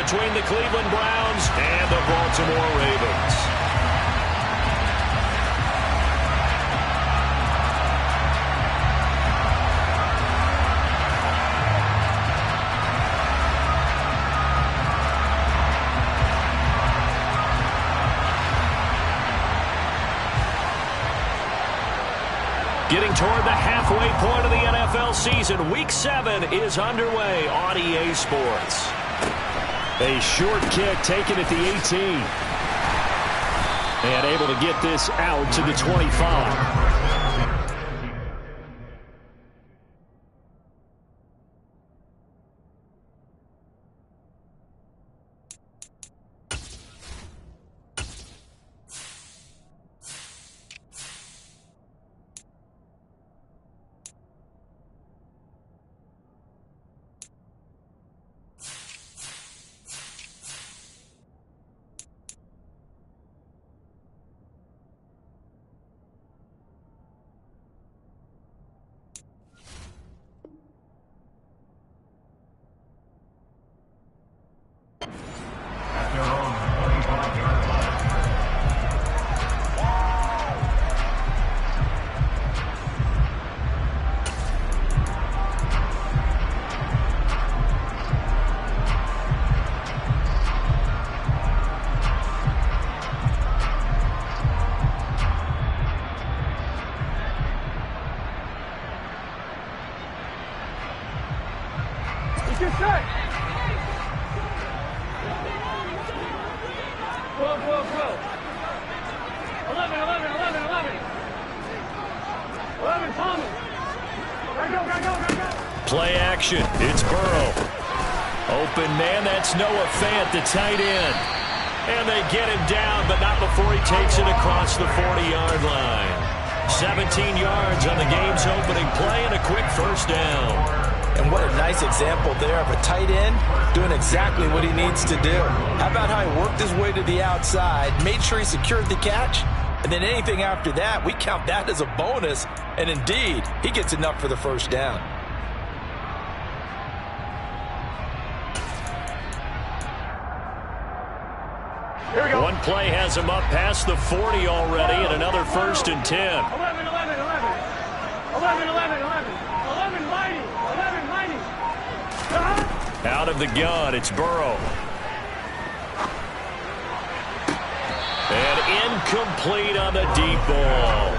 between the Cleveland Browns and the Baltimore Ravens. Getting toward the halfway point of the NFL season, Week 7 is underway on EA Sports. A short kick taken at the 18. And able to get this out to the 25. Play action. It's Burrow. Open man. That's Noah Fant, the tight end. And they get him down, but not before he takes it across the 40-yard line. 17 yards on the game's opening play and a quick first down. And what a nice example there of a tight end doing exactly what he needs to do. How about how he worked his way to the outside, made sure he secured the catch, and then anything after that, we count that as a bonus. And indeed, he gets enough for the first down. One play has him up past the 40 already, and another 1st and 10. 11, 11, 11. 11, 11, 11. 11, mighty. 11, mighty. Out of the gun, it's Burrow. And incomplete on the deep ball.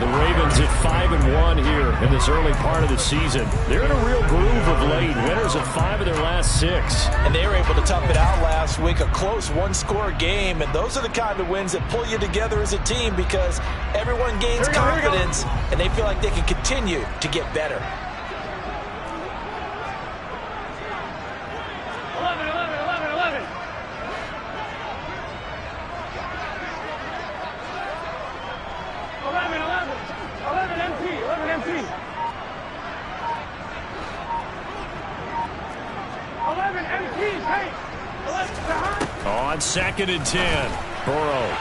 The Ravens at 5-1 here in this early part of the season. They're in a real groove of late. Winners of 5 of their last 6. And they were able to tough it out last week, a close one-score game. And those are the kind of wins that pull you together as a team because everyone gains confidence and they feel like they can continue to get better. 11, 11, 11, 11. 11, 11. 11 MP, 11 MP. 11 MPs, hey. 11, on 2nd and 10, Burrow.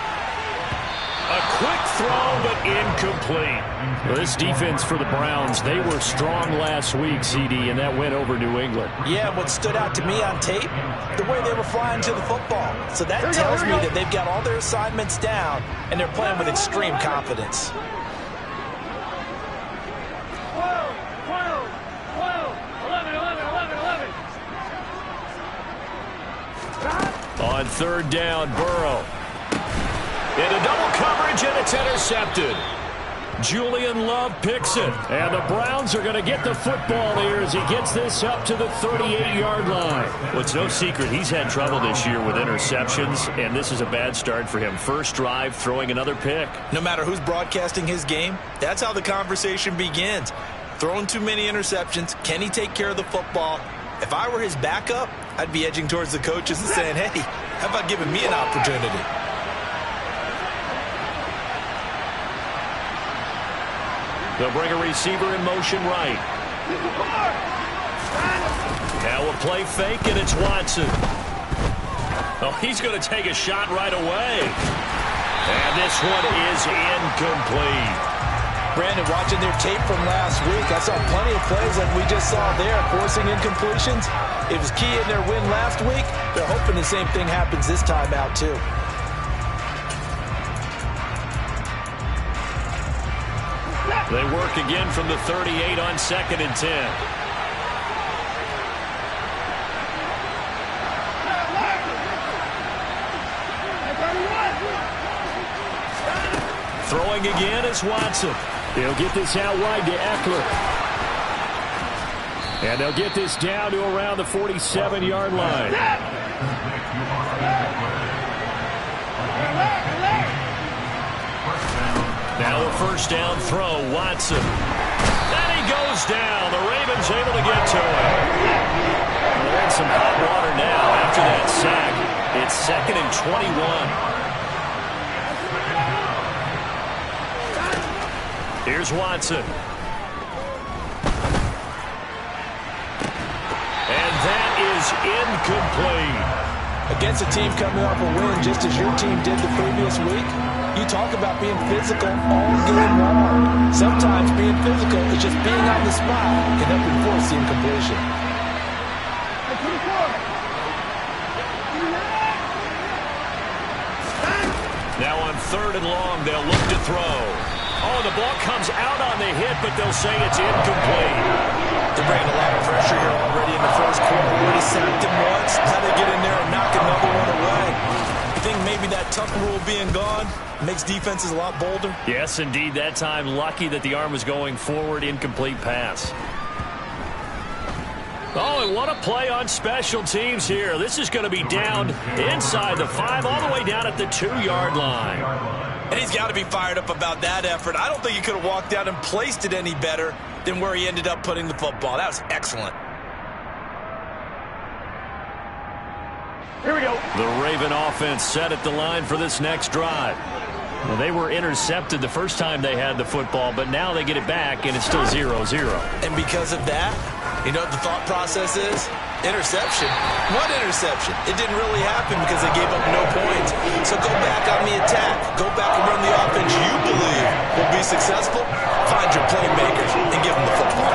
A quick throw, but incomplete. Well, this defense for the Browns, they were strong last week, CD, and that went over New England. Yeah, what stood out to me on tape, the way they were flying to the football. So that tells me that they've got all their assignments down, and they're playing with extreme confidence. 12, 12, 12, 11, 11, 11, 11. On 3rd down, Burrow. Into double coverage, and it's intercepted. Julian Love picks it. And the Browns are going to get the football here as he gets this up to the 38-yard line. Well, it's no secret he's had trouble this year with interceptions, and this is a bad start for him. First drive, throwing another pick. No matter who's broadcasting his game, that's how the conversation begins. Throwing too many interceptions, can he take care of the football? If I were his backup, I'd be edging towards the coaches and saying, hey, how about giving me an opportunity? They'll bring a receiver in motion right. Now a play fake, and it's Watson. Oh, he's going to take a shot right away. And this one is incomplete. Brandon, watching their tape from last week, I saw plenty of plays like we just saw there, forcing incompletions. It was key in their win last week. They're hoping the same thing happens this time out, too. They work again from the 38 on 2nd and 10. Throwing again is Watson. He'll get this out wide to Eckler. And they'll get this down to around the 47-yard line. Now the first down throw, Watson. And he goes down. The Ravens able to get to him. They're in some hot water now after that sack. It's 2nd and 21. Here's Watson. And that is incomplete. Against a team coming off a win just as your team did the previous week, you talk about being physical all game long. Sometimes being physical is just being on the spot can help enforce the incompletion. Now on 3rd and long, they'll look to throw. Oh, the ball comes out on the hit, but they'll say it's incomplete. They're bringing a lot of pressure here already in the first quarter. Already sacked him once. Now they get in there and knock another one away. I think maybe that tuck rule being gone makes defenses a lot bolder. Yes, indeed. That time, lucky that the arm was going forward. Incomplete pass. Oh, and what a play on special teams here. This is going to be down inside the 5, all the way down at the 2-yard line. And he's got to be fired up about that effort. I don't think he could have walked out and placed it any better than where he ended up putting the football. That was excellent. Here we go. The Raven offense set at the line for this next drive. Well, they were intercepted the first time they had the football, but now they get it back, and it's still 0-0. And because of that, you know what the thought process is? Interception. What interception? It didn't really happen because they gave up no points. So go back on the attack. Go back and run the offense you believe will be successful. Find your playmakers and give them the football.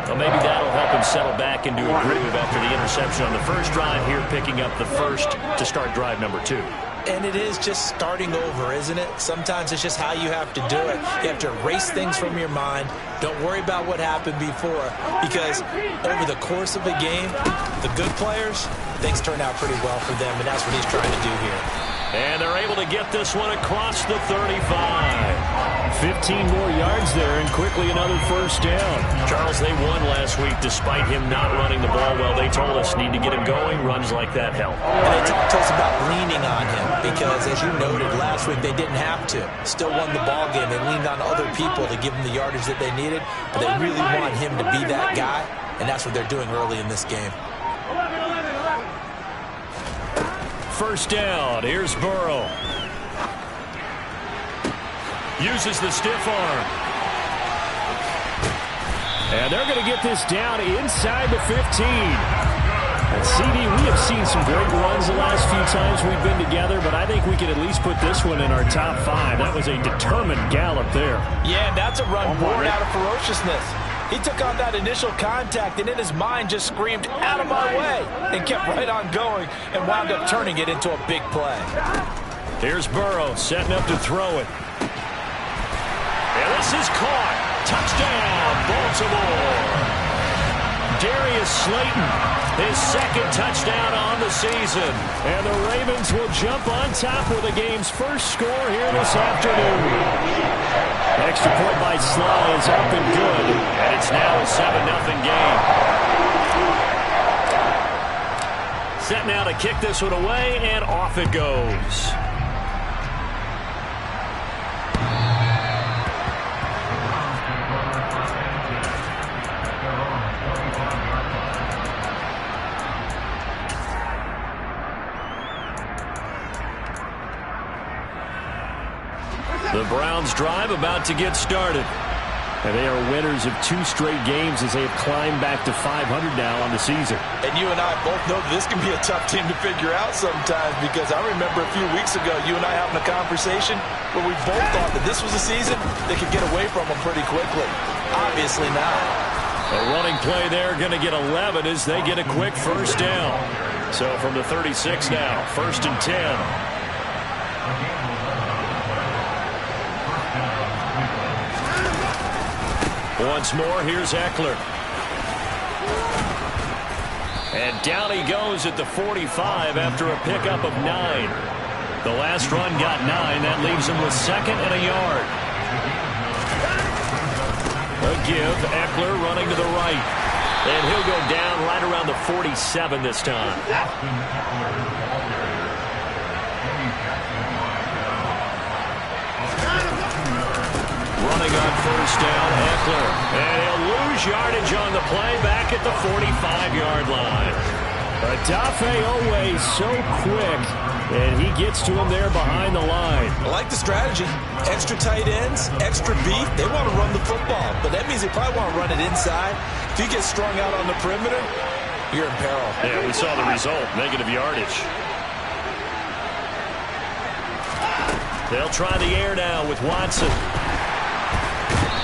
Well, maybe that'll help him settle back into a groove after the interception on the first drive here, picking up the first to start drive number 2. And it is just starting over, isn't it? Sometimes it's just how you have to do it. You have to erase things from your mind. Don't worry about what happened before, because over the course of a game, the good players, things turn out pretty well for them, and that's what he's trying to do here. And they're able to get this one across the 35. 15 more yards there, and quickly another first down. Charles, they won last week despite him not running the ball well. They told us need to get him going. Runs like that help. And they talked to us about leaning on him because, as you noted, last week they didn't have to. Still won the ball game. They leaned on other people to give them the yardage that they needed, but they really want him to be that guy, and that's what they're doing early in this game. 1st down. Here's Burrow. Uses the stiff arm. And they're going to get this down inside the 15. And CD, we have seen some great runs the last few times we've been together, but I think we can at least put this one in our top 5. That was a determined gallop there. Yeah, and that's a run born out of ferociousness. He took on that initial contact and in his mind just screamed, "Out of my way," and kept right on going and wound up turning it into a big play. Here's Burrow setting up to throw it. And this is caught. Touchdown, Baltimore. Darius Slayton, his 2nd touchdown on the season. And the Ravens will jump on top with the game's first score here this afternoon. Extra point by Sly is up and good. And it's now a 7-0 game. Set now to kick this one away, and off it goes. The Browns drive about to get started. And they are winners of 2 straight games as they have climbed back to 500 now on the season. And you and I both know that this can be a tough team to figure out sometimes, because I remember a few weeks ago you and I having a conversation where we both thought that this was a season they could get away from them pretty quickly. Obviously not. A running play there, going to get 11 as they get a quick first down. So from the 36 now, 1st and 10. Once more, here's Eckler. And down he goes at the 45 after a pickup of 9. The last run got 9. That leaves him with 2nd and a yard. A give. Eckler running to the right. And he'll go down right around the 47 this time. Running on first down, Eckler. And he'll lose yardage on the play back at the 45-yard line. Odafe always so quick, and he gets to him there behind the line. I like the strategy. Extra tight ends, extra beat. They want to run the football, but that means they probably want to run it inside. If you get strung out on the perimeter, you're in peril. Yeah, we saw the result, negative yardage. They'll try the air now with Watson.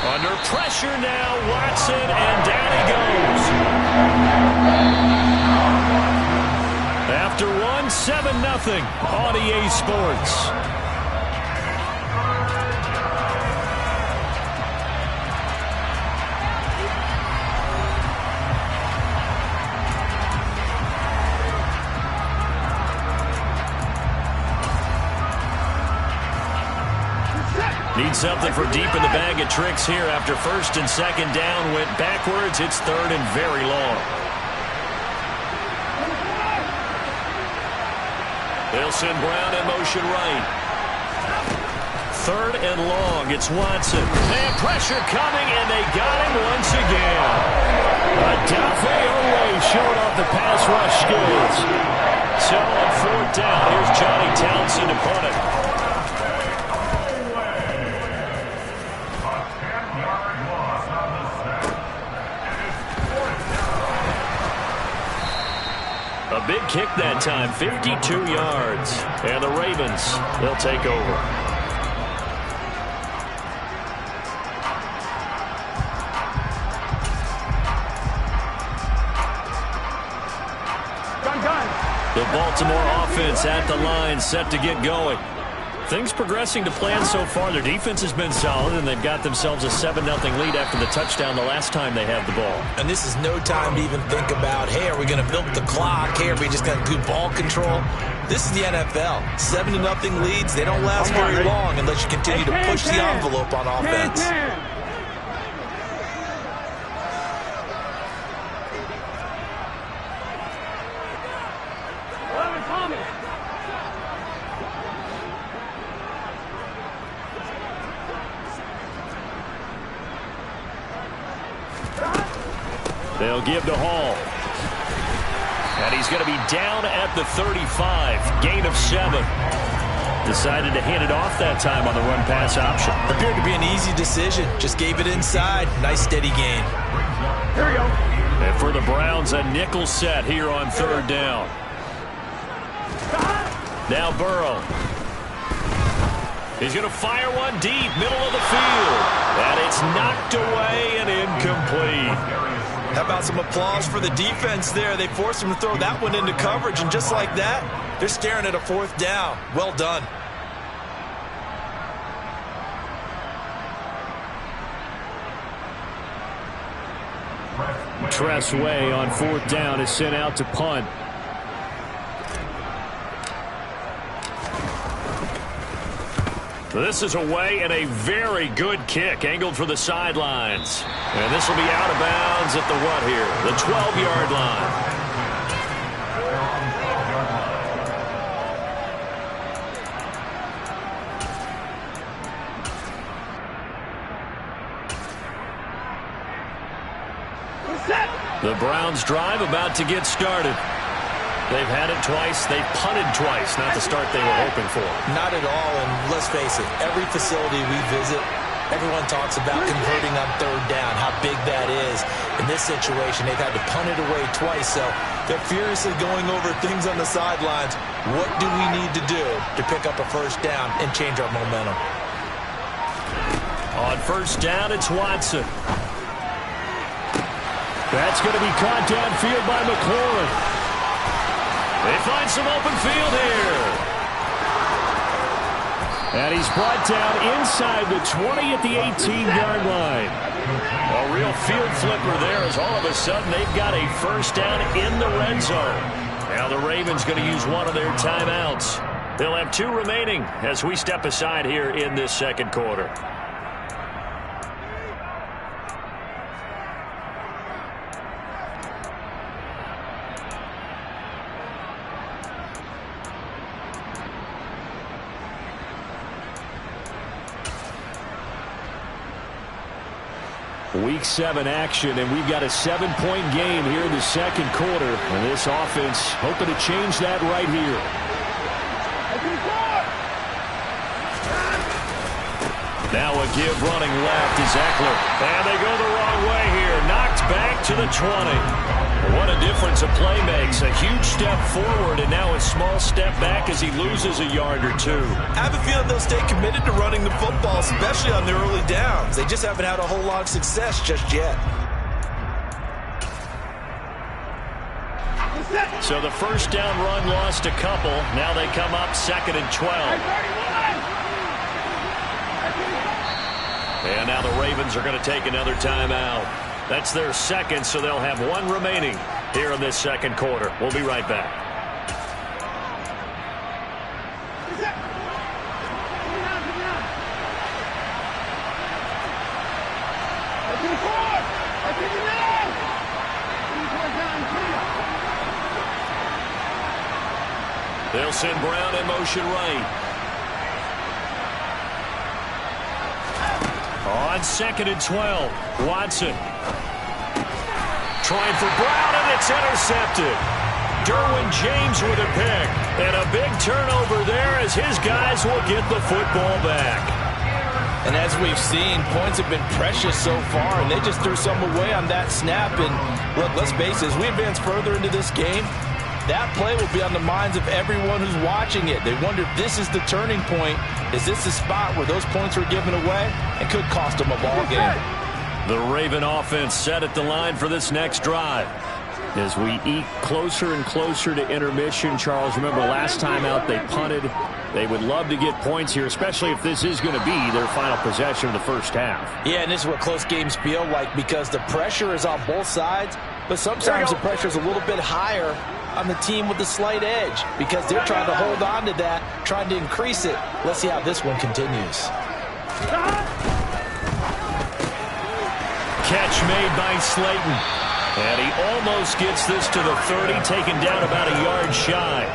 Under pressure now, Watson, and down he goes. After one, 7-0 on EA Sports. Need something for deep in the bag of tricks here after 1st and 2nd down. Went backwards. It's 3rd and very long. They'll send Brown in motion right. 3rd and long. It's Watson. And pressure coming, and they got him once again. Odafe always showing off the pass rush skills. So on 4th down, here's Johnny Townsend to punt it. A big kick that time, 52 yards. And the Ravens, they'll take over. The Baltimore offense at the line, set to get going. Things progressing to plan so far. Their defense has been solid, and they've got themselves a 7-0 lead after the touchdown the last time they had the ball. And this is no time to even think about, hey, are we going to milk the clock? Hey, are we just going to do ball control? This is the NFL. 7-0 leads, they don't last very long unless you continue to push the envelope on offense. They'll give to Hall. And he's going to be down at the 35. Gain of 7. Decided to hand it off that time on the run-pass option. Appeared to be an easy decision. Just gave it inside. Nice steady gain. Here we go. And for the Browns, a nickel set here on 3rd down. Now Burrow. He's going to fire one deep, middle of the field. And it's knocked away and incomplete. How about some applause for the defense there? They forced him to throw that one into coverage, and just like that, they're staring at a 4th down. Well done. Tress Way on 4th down is sent out to punt. This is away and a very good kick, angled for the sidelines. And this will be out of bounds at the what here? The 12-yard line. The Browns drive about to get started. They've had it twice. They've punted twice. Not the start they were hoping for. Not at all, and let's face it, every facility we visit, Everyone talks about converting on third down, how big that is. In this situation, they've had to punt it away twice, so they're furiously going over things on the sidelines. What do we need to do to pick up a first down and change our momentum? On first down, it's Watson. That's going to be caught downfield by McLaurin. They find some open field here. And he's brought down inside the 20 at the 18-yard line. A real field flipper there as all of a sudden they've got a first down in the red zone. Now the Ravens going to use one of their timeouts. They'll have 2 remaining as we step aside here in this second quarter. Week 7 action, and we've got a 7-point game here in the second quarter. And this offense hoping to change that right here. Now a give running left is Eckler. And they go the wrong way here. Knocked back to the 20. What a difference a play makes. A huge step forward and now a small step back as he loses a yard or 2. I have a feeling they'll stay committed to running the football, especially on the early downs. They just haven't had a whole lot of success just yet. So the first down run lost a couple. Now they come up 2nd and 12. And now the Ravens are going to take another timeout. That's their second, so they'll have 1 remaining here in this second quarter. We'll be right back. They'll send Brown in motion right. On 2nd and 12, Watson. Trying for Brown, and it's intercepted. Derwin James with a pick. And a big turnover there as his guys will get the football back. And as we've seen, points have been precious so far, and they just threw some away on that snap. And look, let's face it, as we advance further into this game, that play will be on the minds of everyone who's watching it. They wonder if this is the turning point. Is this the spot where those points were given away and could cost them a ball game? The Raven offense set at the line for this next drive. As we eke closer and closer to intermission, Charles, remember last time out they punted. They would love to get points here, especially if this is going to be their final possession of the first half. Yeah, and this is what close games feel like because the pressure is on both sides, but sometimes the pressure is a little bit higher on the team with the slight edge because they're trying to hold on to that, trying to increase it. Let's see how this one continues. Catch made by Slayton. And he almost gets this to the 30, taken down about a yard shy.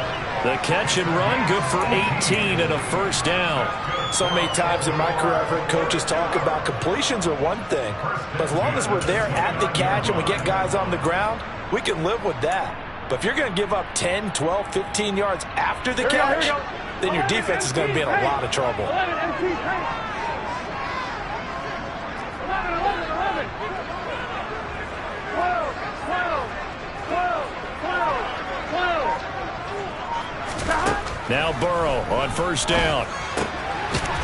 The catch and run, good for 18 and a first down. So many times in my career I've heard coaches talk about completions are one thing, but as long as we're there at the catch and we get guys on the ground, we can live with that. But if you're going to give up 10, 12, 15 yards after the catch, then your defense is going to be in a lot of trouble. 11. Now Burrow on first down.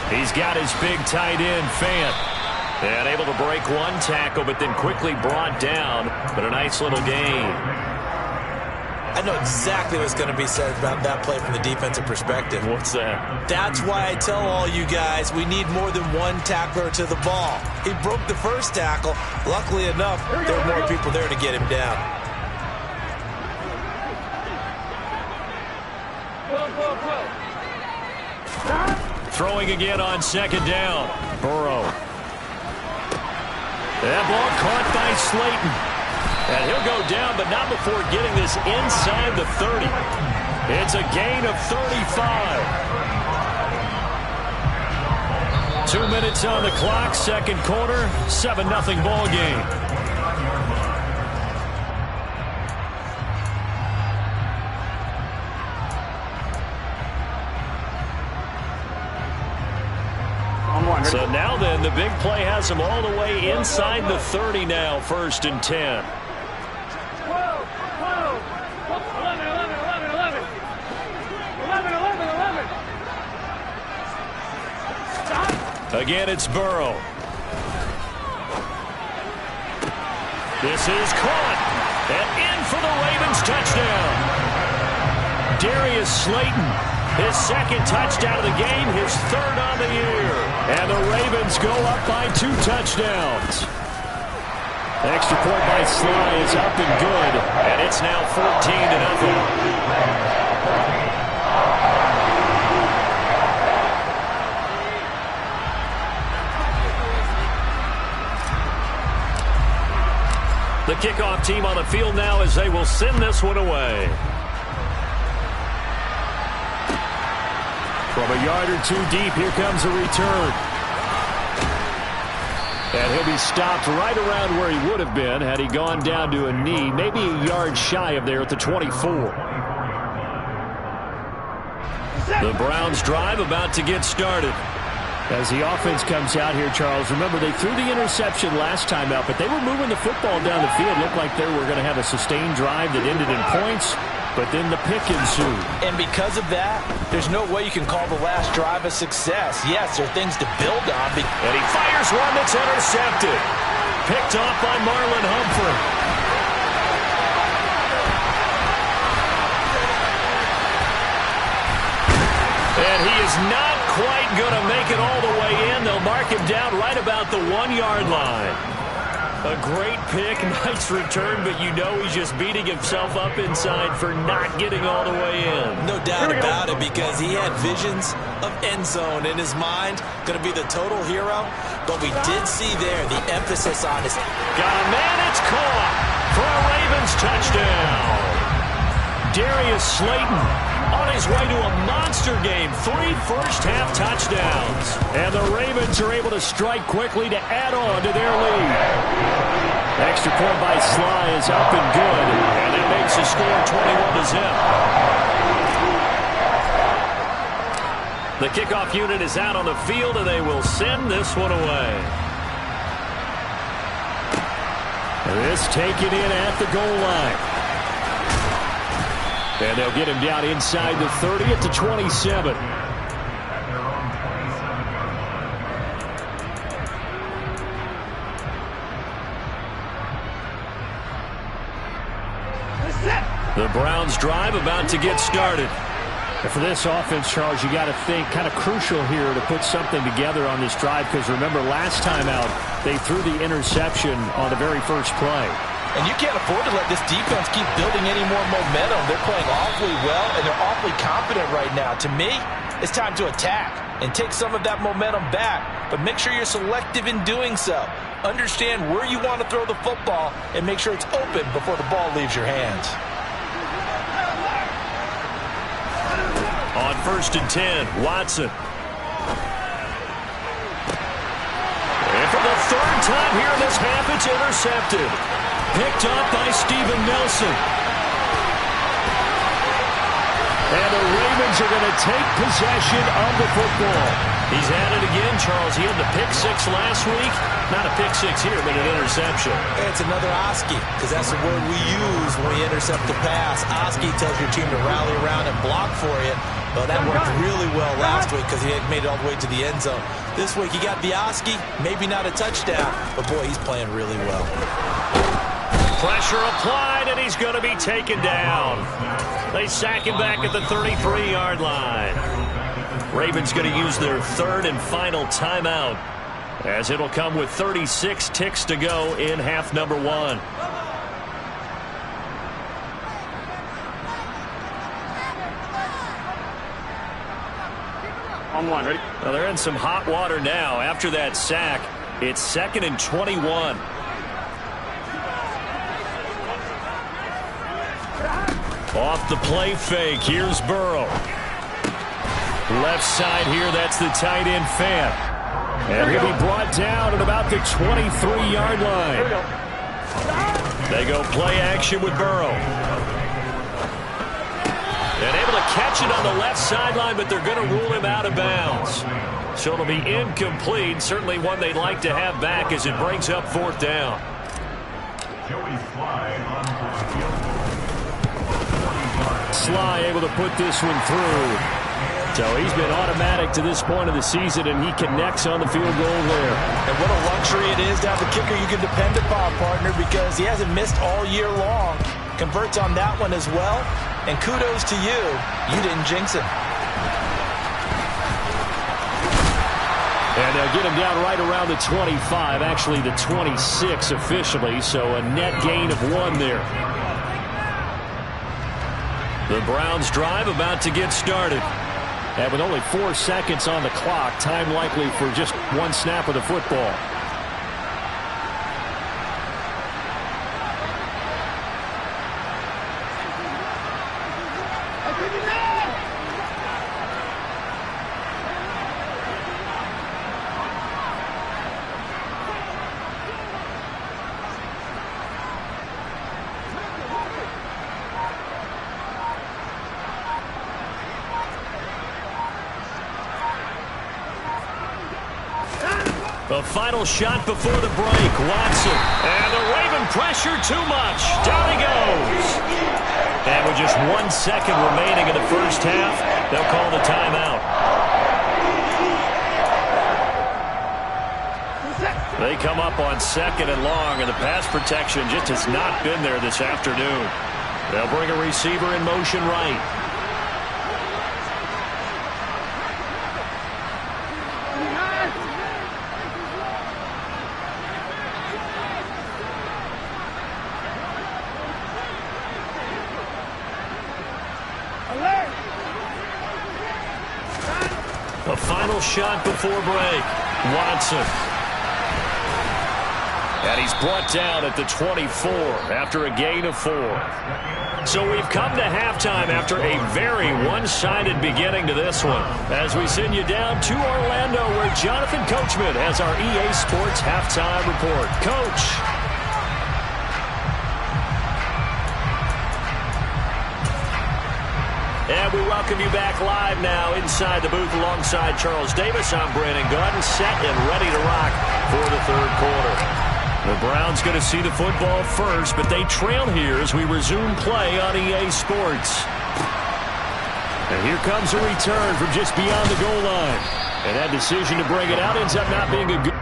He's got his big tight end, Fant. And able to break one tackle, but then quickly brought down. But a nice little gain. I know exactly what's going to be said about that play from the defensive perspective. What's that? That's why I tell all you guys we need more than one tackler to the ball. He broke the first tackle. Luckily enough, there were more people there to get him down. Throwing again on second down. Burrow. That ball caught by Slayton. And he'll go down, but not before getting this inside the 30. It's a gain of 35. 2 minutes on the clock, second quarter, 7-0 ball game. On one. So now then, the big play has them all the way inside the 30 now, 1st and 10. 12, 12, 11, 11, 11, 11. 11, 11, 11. Stop. Again, it's Burrow. This is caught. And in for the Ravens touchdown. Darius Slayton, his 2nd touchdown of the game, his 3rd on the year. And the Ravens go up by 2 touchdowns. The extra point by Sly is up and good. And it's now 14-0. The kickoff team on the field now as they will send this one away. From a yard or 2 deep, here comes a return. And he'll be stopped right around where he would have been had he gone down to a knee, maybe a yard shy of there at the 24. The Browns drive about to get started. As the offense comes out here, Charles, remember they threw the interception last time out, but they were moving the football down the field. Looked like they were going to have a sustained drive that ended in points, but then the pick ensued. And because of that, there's no way you can call the last drive a success. Yes, there are things to build on. And he fires one that's intercepted. Picked off by Marlon Humphrey. And he is not quite going to make it all the way in. They'll mark him down right about the 1-yard line. A great pick, nice return, but you know he's just beating himself up inside for not getting all the way in. No doubt about it, because he had visions of end zone in his mind. Going to be the total hero. But we did see there the emphasis on his... Got a man, it's caught for a Ravens touchdown. Darius Slayton on his way to a monster game. 3 first-half touchdowns. And the Ravens are able to strike quickly to add on to their lead. Extra point by Sly is up and good. And that makes the score 21-0. The kickoff unit is out on the field, and they will send this one away. This taken in at the goal line. And they'll get him down inside the 30 at the 27. The Browns drive about to get started. And for this offense, Charles, you got to think kind of crucial here to put something together on this drive, because remember last time out they threw the interception on the very first play. And you can't afford to let this defense keep building any more momentum. They're playing awfully well, and they're awfully confident right now. To me, it's time to attack and take some of that momentum back. But make sure you're selective in doing so. Understand where you want to throw the football and make sure it's open before the ball leaves your hands. On 1st and 10, Watson. And for the 3rd time here in this half, it's intercepted. Picked up by Steven Nelson. And the Ravens are going to take possession of the football. He's at it again, Charles. He had the pick 6 last week. Not a pick 6 here, but an interception. It's another Oski, because that's the word we use when we intercept the pass. Oski tells your team to rally around and block for you. Well, that worked really well last week because he had made it all the way to the end zone. This week, he got the Oski, maybe not a touchdown, but boy, he's playing really well. Pressure applied, and he's going to be taken down. They sack him back at the 33-yard line. Ravens going to use their 3rd and final timeout, as it'll come with 36 ticks to go in half number 1. On 1, ready? Well, they're in some hot water now. After that sack, it's 2nd and 21. Off the play fake, here's Burrow. Left side here, that's the tight end Fant. And he'll be brought down at about the 23-yard line. They go play action with Burrow. And able to catch it on the left sideline, but they're going to rule him out of bounds. So it'll be incomplete. Certainly one they'd like to have back as it brings up 4th down. Sly able to put this one through. So he's been automatic to this point of the season, and he connects on the field goal there. And what a luxury it is to have a kicker you can depend upon, partner, because he hasn't missed all year long. Converts on that one as well. And kudos to you. You didn't jinx him. And they'll get him down right around the 25, actually the 26 officially, so a net gain of 1 there. The Browns drive about to get started. And with only 4 seconds on the clock, time likely for just 1 snap of the football. The final shot before the break. Watson. And the Raven pressure too much. Down he goes. And with just 1 second remaining in the first half, they'll call the timeout. They come up on 2nd and long, and the pass protection just has not been there this afternoon. They'll bring a receiver in motion right. The final shot before break. Watson. And he's brought down at the 24 after a gain of 4. So we've come to halftime after a very one-sided beginning to this one. As we send you down to Orlando, where Jonathan Coachman has our EA Sports halftime report. Coach. And we welcome you back live now inside the booth alongside Charles Davis. I'm Brandon Gordon, set and ready to rock for the 3rd quarter. The Browns going to see the football first, but they trail here as we resume play on EA Sports. And here comes a return from just beyond the goal line. And that decision to bring it out ends up not being a good...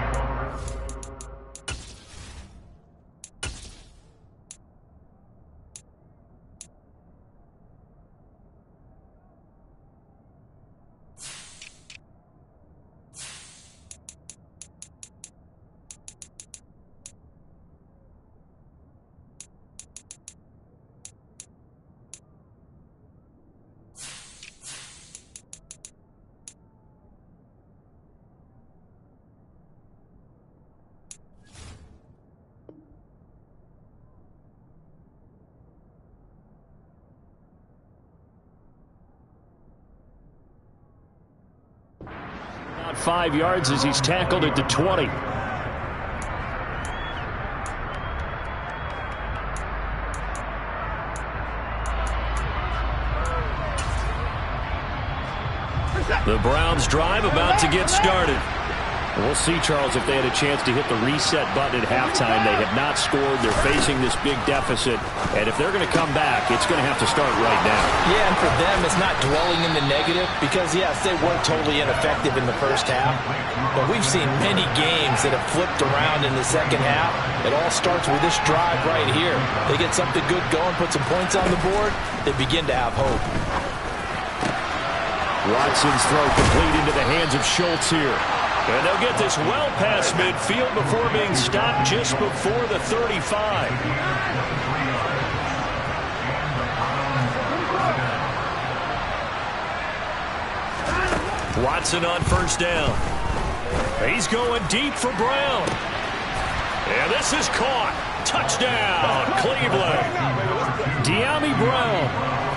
About 5 yards as he's tackled at the 20. The Browns drive about to get started. We'll see, Charles, if they had a chance to hit the reset button at halftime. They have not scored. They're facing this big deficit. And if they're going to come back, it's going to have to start right now. Yeah, and for them, it's not dwelling in the negative because, yes, they were totally ineffective in the first half. But we've seen many games that have flipped around in the second half. It all starts with this drive right here. They get something good going, put some points on the board, they begin to have hope. Watson's throw complete into the hands of Schultz here. And they'll get this well past midfield before being stopped just before the 35. Watson on first down. He's going deep for Brown. And this is caught. Touchdown, Cleveland. De'Ami Brown,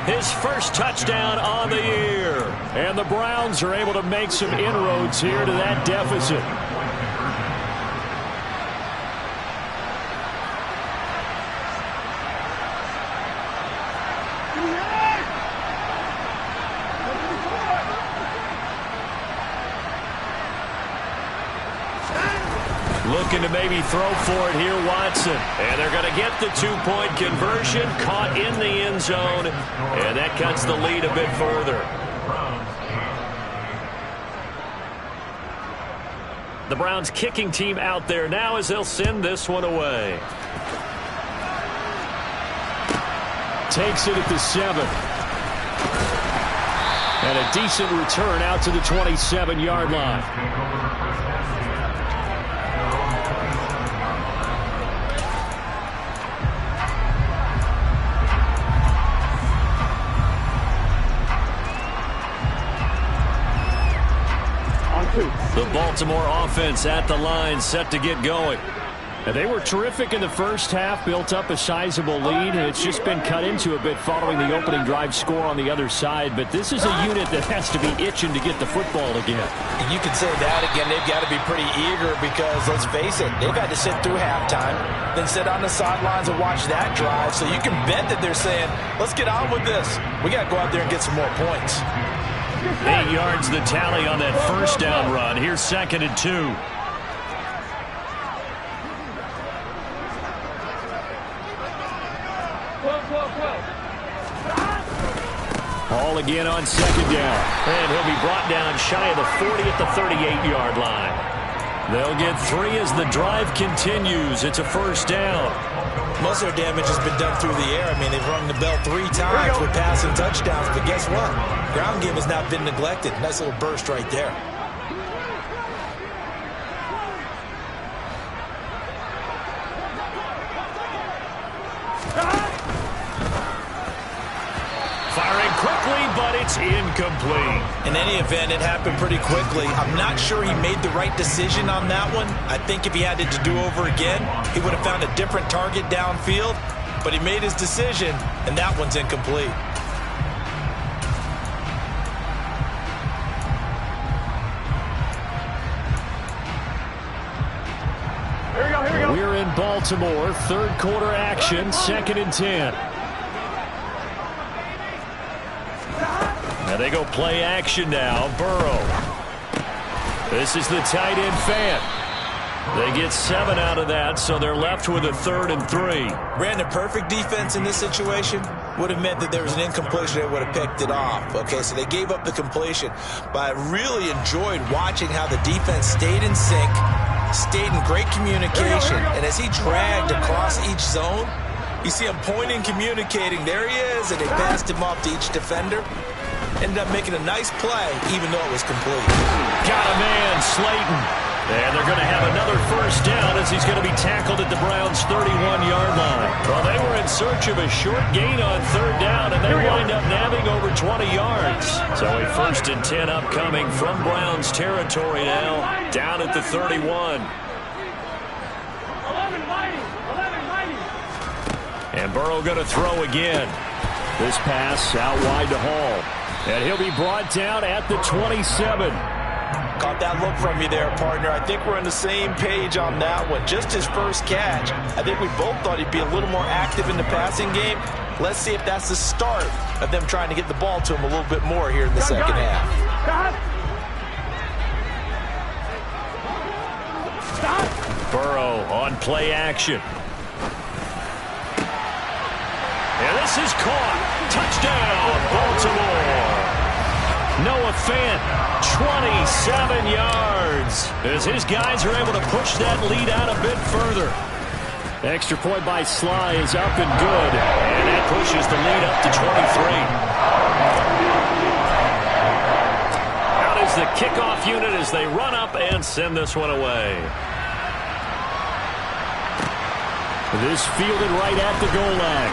his first touchdown on the year. And the Browns are able to make some inroads here to that deficit. looking to maybe throw for it here, Watson. And they're going to get the two-point conversion, caught in the end zone, and that cuts the lead a bit further. The Browns kicking team out there now as they'll send this one away. Takes it at the 7. And a decent return out to the 27-yard line. The Baltimore offense at the line, set to get going. And they were terrific in the first half, built up a sizable lead, and it's just been cut into a bit following the opening drive score on the other side. But this is a unit that has to be itching to get the football again. And you can say that again. They've got to be pretty eager because, let's face it, they've had to sit through halftime, then sit on the sidelines and watch that drive. So you can bet that they're saying, let's get on with this. We got to go out there and get some more points. 8 yards the tally on that first down run. Here's 2nd and 2. All again on 2nd down. And he'll be brought down shy of the 40 at the 38-yard line. They'll get 3 as the drive continues. It's a first down. Most of their damage has been done through the air. I mean, they've rung the bell 3 times with passing touchdowns. But guess what? Ground game has not been neglected. Nice little burst right there. Firing quickly, but it's incomplete. In any event, it happened pretty quickly. I'm not sure he made the right decision on that one. I think if he had it to do over again, he would have found a different target downfield. But he made his decision, and that one's incomplete. We're in Baltimore, third quarter action, 2nd and 10. Now they go play action now. Burrow. This is the tight end fan. They get 7 out of that, so they're left with a 3rd and 3. Brandon, perfect defense in this situation would have meant that there was an incompletion. They would have picked it off. Okay, so they gave up the completion. But I really enjoyed watching how the defense stayed in sync, stayed in great communication. And as he dragged across each zone, you see him pointing, communicating. There he is, and they passed him off to each defender. Ended up making a nice play, even though it was complete. Got a man, Slayton. And they're going to have another first down as he's going to be tackled at the Browns' 31-yard line. Well, they were in search of a short gain on 3rd down, and they wind up nabbing over 20 yards. So a 1st and 10 upcoming from Browns territory now, down at the 31. 11 mighty. And Burrow going to throw again. This pass out wide to Hall. And he'll be brought down at the 27. Caught that look from you there, partner. I think we're on the same page on that one. Just his first catch. I think we both thought he'd be a little more active in the passing game. Let's see if that's the start of them trying to get the ball to him a little bit more here in the second half. Burrow on play action. And this is caught. Touchdown, Baltimore. Noah Fant, 27 yards. As his guys are able to push that lead out a bit further. Extra point by Sly is up and good. And that pushes the lead up to 23. Out is the kickoff unit as they run up and send this one away. This fielded right at the goal line.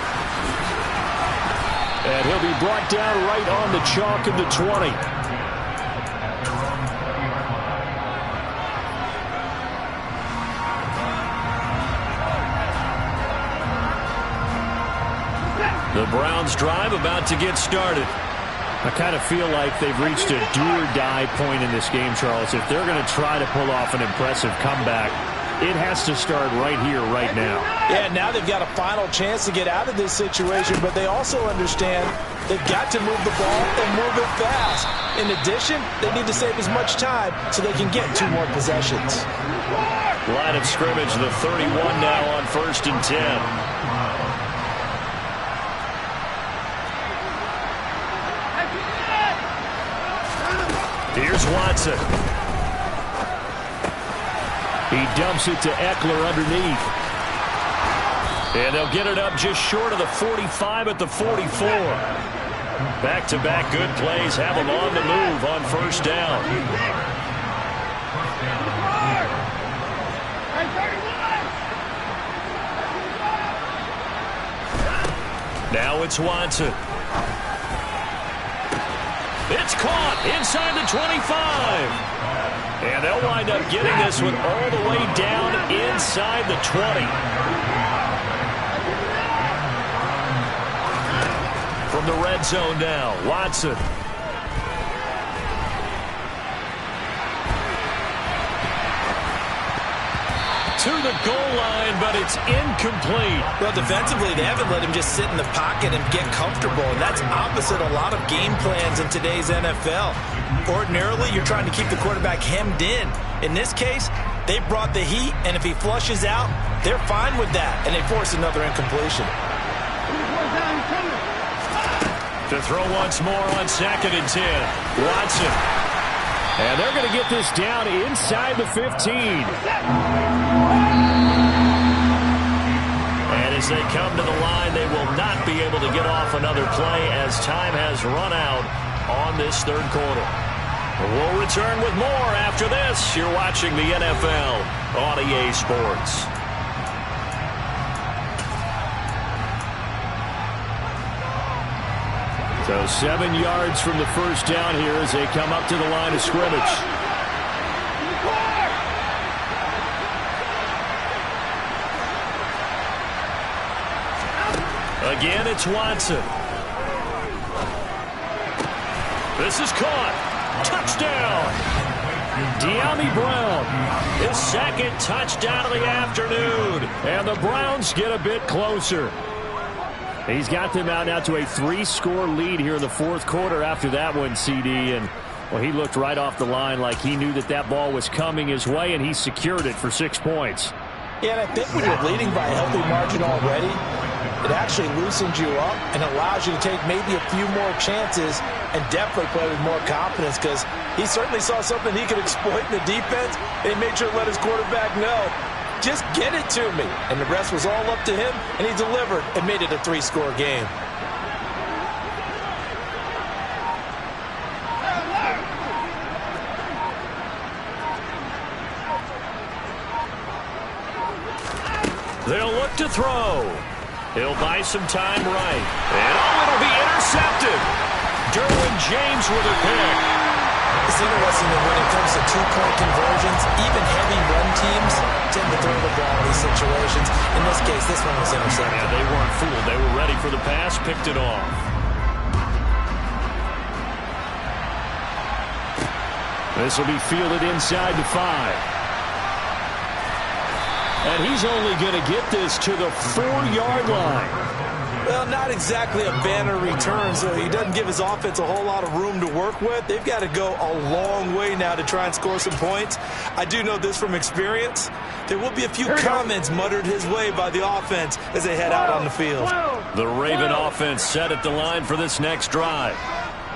And he'll be brought down right on the chalk of the 20. The Browns drive about to get started. I kind of feel like they've reached a do-or-die point in this game, Charles. If they're going to try to pull off an impressive comeback, it has to start right here, right now. Yeah, now they've got a final chance to get out of this situation, but they also understand they've got to move the ball and move it fast. In addition, they need to save as much time so they can get 2 more possessions. Line of scrimmage, the 31 now on 1st and 10. Here's Watson. He dumps it to Eckler underneath. And they'll get it up just short of the 45 at the 44. Back-to-back good plays have them on the move on 1st down. Now it's Watson. It's caught inside the 25. And they'll wind up getting this one all the way down inside the 20. From the red zone now, Watson. To the goal line, but it's incomplete. Well, defensively, they haven't let him just sit in the pocket and get comfortable, and that's opposite a lot of game plans in today's NFL. Ordinarily, you're trying to keep the quarterback hemmed in. In this case, they brought the heat, and if he flushes out, they're fine with that, and they force another incompletion. To throw once more on 2nd and 10. Watson. And they're going to get this down inside the 15. And as they come to the line, they will not be able to get off another play as time has run out on this 3rd quarter. We'll return with more after this. You're watching the NFL on EA Sports. So 7 yards from the 1st down here as they come up to the line of scrimmage. Again, it's Watson. This is caught. Touchdown. NTJW Brown. His 2nd touchdown of the afternoon. And the Browns get a bit closer. He's got them out now to a 3-score lead here in the 4th quarter after that one, CD. And, well, he looked right off the line like he knew that that ball was coming his way, and he secured it for 6 points. Yeah, and I think when you're leading by a healthy margin already, it actually loosens you up and allows you to take maybe a few more chances and definitely play with more confidence because he certainly saw something he could exploit in the defense, and he made sure to let his quarterback know. Just get it to me. And the rest was all up to him, and he delivered and made it a 3-score game. They'll look to throw. He'll buy some time right. And it'll be intercepted. Derwin James with a pick. It's interesting that when it comes to 2-point conversions, even heavy run teams tend to throw the ball in these situations. In this case, this one was intercepted. Yeah, they weren't fooled. They were ready for the pass, picked it off. This will be fielded inside the 5. And he's only going to get this to the 4-yard line. Well, not exactly a banner return, so he doesn't give his offense a whole lot of room to work with. They've got to go a long way now to try and score some points. I do know this from experience. There will be a few comments muttered his way by the offense as they head out on the field. The Raven offense set at the line for this next drive.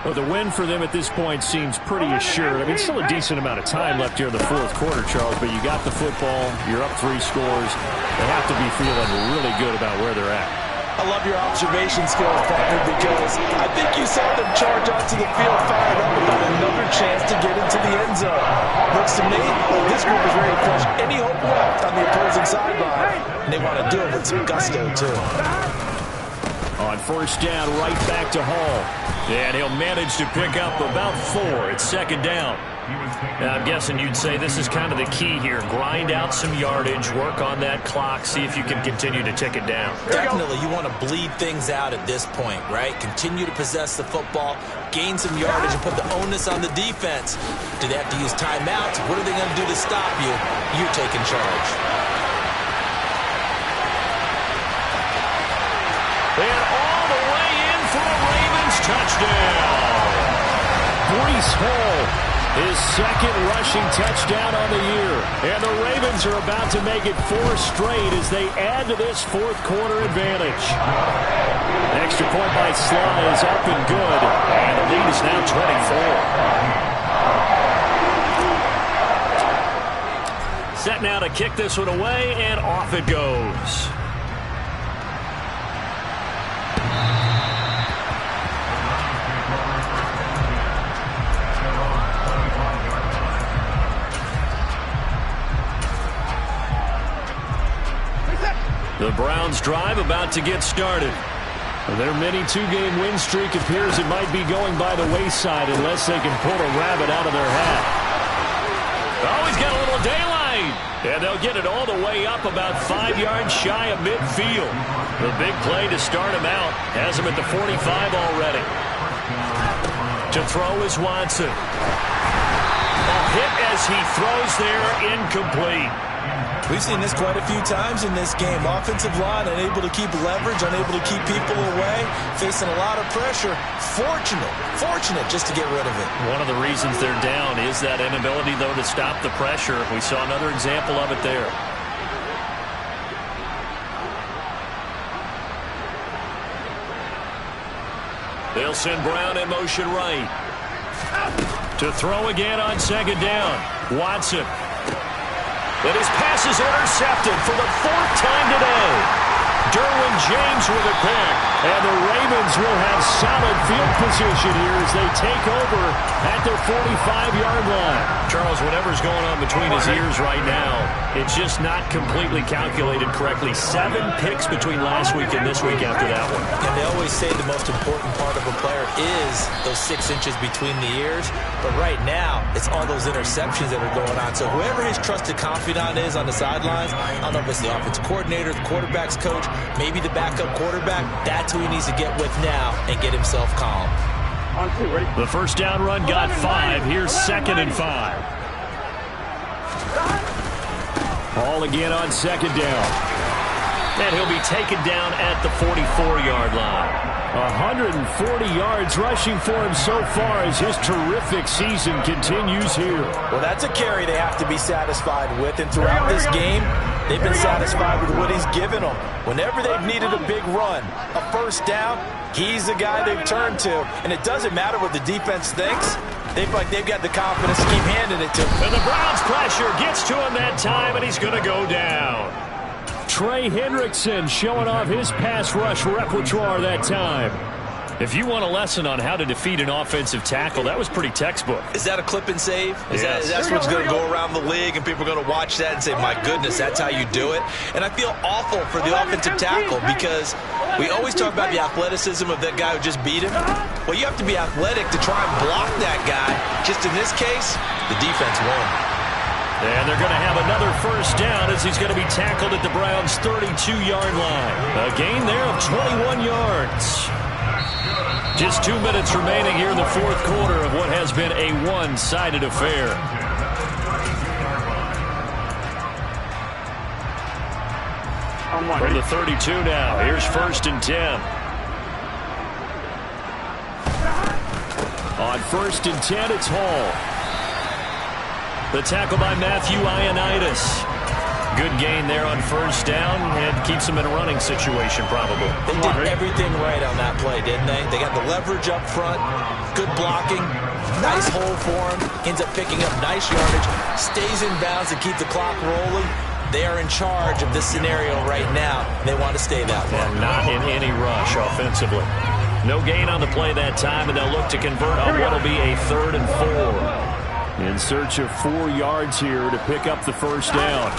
Well, the win for them at this point seems pretty assured. I mean, still a decent amount of time left here in the 4th quarter, Charles, but you got the football, you're up 3 scores. They have to be feeling really good about where they're at. I love your observation skills, partner, because I think you saw them charge onto the field fired up about another chance to get into the end zone. Looks to me like this group is ready to crush any hope left on the opposing sideline, and they want to do it with some gusto, too. On 1st down, right back to Hall. And he'll manage to pick up about 4. It's 2nd down. Now, I'm guessing you'd say this is kind of the key here. Grind out some yardage, work on that clock, see if you can continue to tick it down. Definitely, you want to bleed things out at this point, right? Continue to possess the football, gain some yardage, and put the onus on the defense. Do they have to use timeouts? What are they going to do to stop you? You're taking charge. And all the way in for a Ravens touchdown. Breece Hall His second rushing touchdown on the year. And the Ravens are about to make it 4 straight as they add to this fourth quarter advantage. Extra point by Sly is up and good. And the lead is now 24. Set now to kick this one away, and off it goes. The Browns drive about to get started. Their mini 2-game win streak appears it might be going by the wayside unless they can pull a rabbit out of their hat. Oh, he's got a little daylight. And they'll get it all the way up about 5 yards shy of midfield. The big play to start him out has him at the 45 already. To throw is Watson. A hit as he throws there, incomplete. We've seen this quite a few times in this game. Offensive line unable to keep leverage, unable to keep people away, facing a lot of pressure. Fortunate just to get rid of it. One of the reasons they're down is that inability, though, to stop the pressure. We saw another example of it there. They'll send Brown in motion right. To throw again on second down. Watson. And his pass is intercepted for the 4th time today. Derwin James with a pick. And the Ravens will have solid field position here as they take over at their 45-yard line. Charles, whatever's going on between his ears right now, it's just not completely calculated correctly. 7 picks between last week and this week after that one. And they always say the most important part of a player is those 6 inches between the ears. But right now, it's all those interceptions that are going on. So whoever his trusted confidant is on the sidelines, I don't know if it's the offensive coordinator, the quarterback's coach, maybe the backup quarterback, that's who he needs to get with now and get himself calm. The first down run got 5. Here's 2nd and 5. Ball again on second down. And he'll be taken down at the 44-yard line. 140 yards rushing for him so far as his terrific season continues here. Well, that's a carry they have to be satisfied with. And throughout this game, they've been satisfied with what he's given them. Whenever they've needed a big run, a first down, he's the guy they've turned to. And it doesn't matter what the defense thinks. They feel like they've got the confidence to keep handing it to him. And the Browns pressure gets to him that time, and he's going to go down. Trey Hendrickson showing off his pass rush repertoire that time. If you want a lesson on how to defeat an offensive tackle, that was pretty textbook. Is that a clip and save? Yes. That's what's going to go around the league, and people are going to watch that and say, my goodness, that's how you do it. And I feel awful for the offensive tackle because we always talk about the athleticism of that guy who just beat him. Well, you have to be athletic to try and block that guy. Just in this case, the defense won. And they're going to have another first down as he's going to be tackled at the Browns' 32-yard line. A gain there of 21 yards. Just 2 minutes remaining here in the fourth quarter of what has been a one-sided affair. From the 32 now, here's 1st and 10. On 1st and 10, it's Hall. The tackle by Matthew Ioannidis. Good gain there on first down and keeps them in a running situation probably. They did everything right on that play, didn't they? They got the leverage up front, good blocking, nice hole for him, ends up picking up nice yardage, stays in bounds to keep the clock rolling. They are in charge of this scenario right now. They want to stay that way. And not in any rush offensively. No gain on the play that time, and they'll look to convert on what will be a 3rd and 4. In search of 4 yards here to pick up the first down.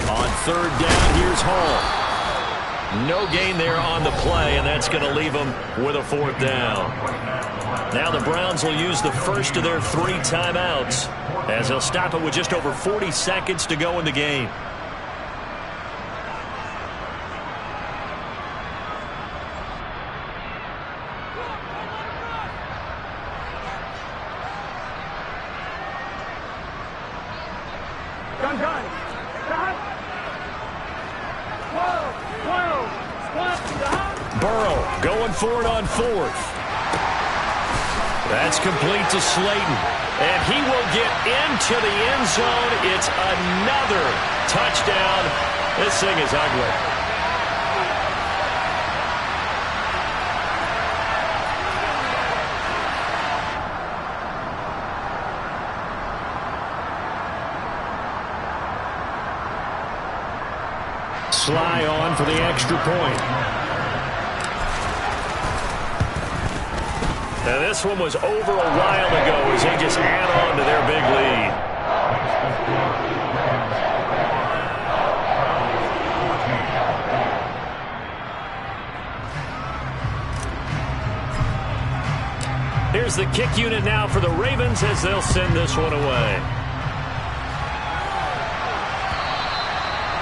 On 3rd down, here's Hall. No gain there on the play, and that's going to leave them with a 4th down. Now the Browns will use the first of their 3 timeouts as they'll stop it with just over 40 seconds to go in the game. Burrow going for it on 4th. That's complete to Slayton. And he will get into the end zone. It's another touchdown. This thing is ugly. Sly on for the extra point. Now this one was over a while ago as they just add on to their big lead. Here's the kick unit now for the Ravens as they'll send this one away.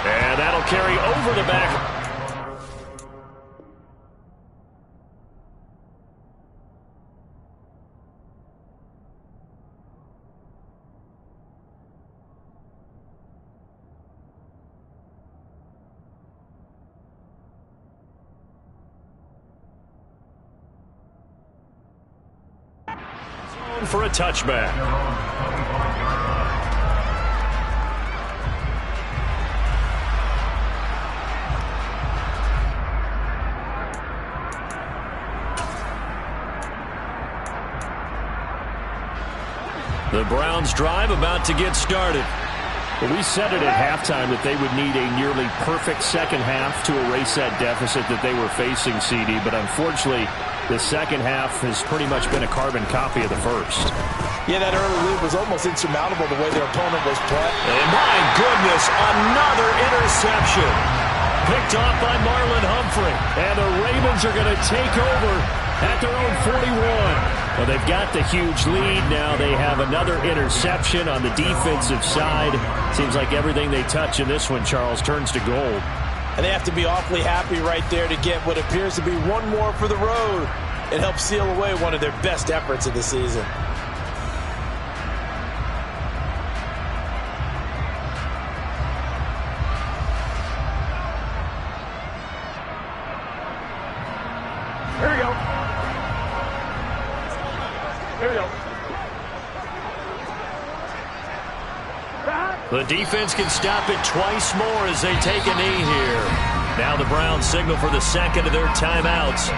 And that'll carry over the back. For a touchback. The Browns drive about to get started. Well, we said it at halftime that they would need a nearly perfect second half to erase that deficit that they were facing, CD, but unfortunately the second half has pretty much been a carbon copy of the first. Yeah, that early lead was almost insurmountable the way their opponent was playing. And my goodness, another interception. Picked off by Marlon Humphrey. And the Ravens are going to take over at their own 41. Well, they've got the huge lead. Now they have another interception on the defensive side. Seems like everything they touch in this one, Charles, turns to gold. And they have to be awfully happy right there to get what appears to be one more for the road. It helps seal away one of their best efforts of the season. Here we go. Here we go. The defense can stop it twice more as they take a knee here. Now the Browns signal for the second of their timeouts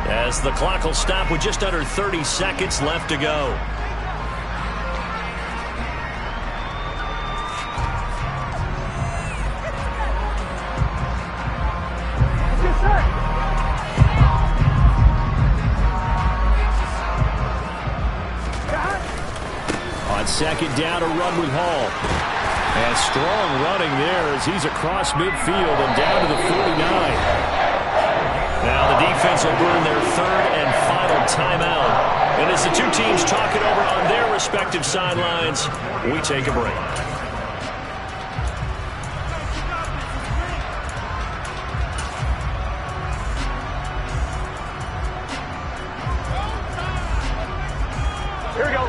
as the clock will stop with just under 30 seconds left to go. Yes, sir. On second down, a run with Hall. And strong running there as he's across midfield and down to the 49. Now the defense will burn their third and final timeout. And as the two teams talk it over on their respective sidelines, we take a break. Here we go.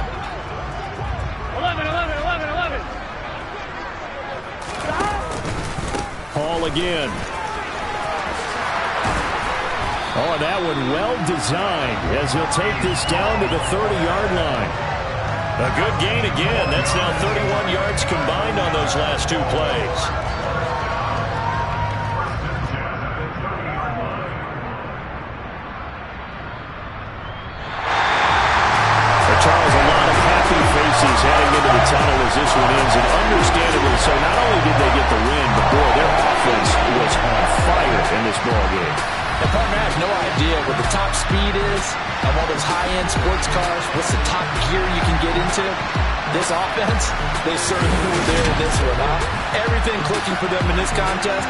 11, 11, 11, 11. Hall again. Oh, that one well designed as he'll take this down to the 30-yard line. A good gain again. That's now 31 yards combined on those last two plays. Charles, a lot of happy faces heading into the tunnel as this one ends, and understandably so. Not only did they get the win, but boy, their offense was on fire in this ball game. And partner, I have no idea what the top speed is of all those high-end sports cars. What's the top gear you can get into? This offense, they certainly were there in this one, huh? Everything clicking for them in this contest.